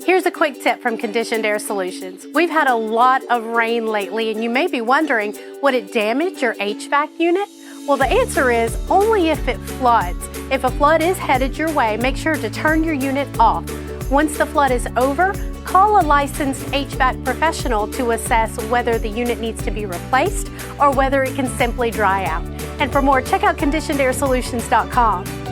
Here's a quick tip from Conditioned Air Solutions. We've had a lot of rain lately, and you may be wondering, would it damage your HVAC unit? Well, the answer is only if it floods. If a flood is headed your way, make sure to turn your unit off. Once the flood is over, call a licensed HVAC professional to assess whether the unit needs to be replaced or whether it can simply dry out. And for more, check out conditionedairsolutions.com.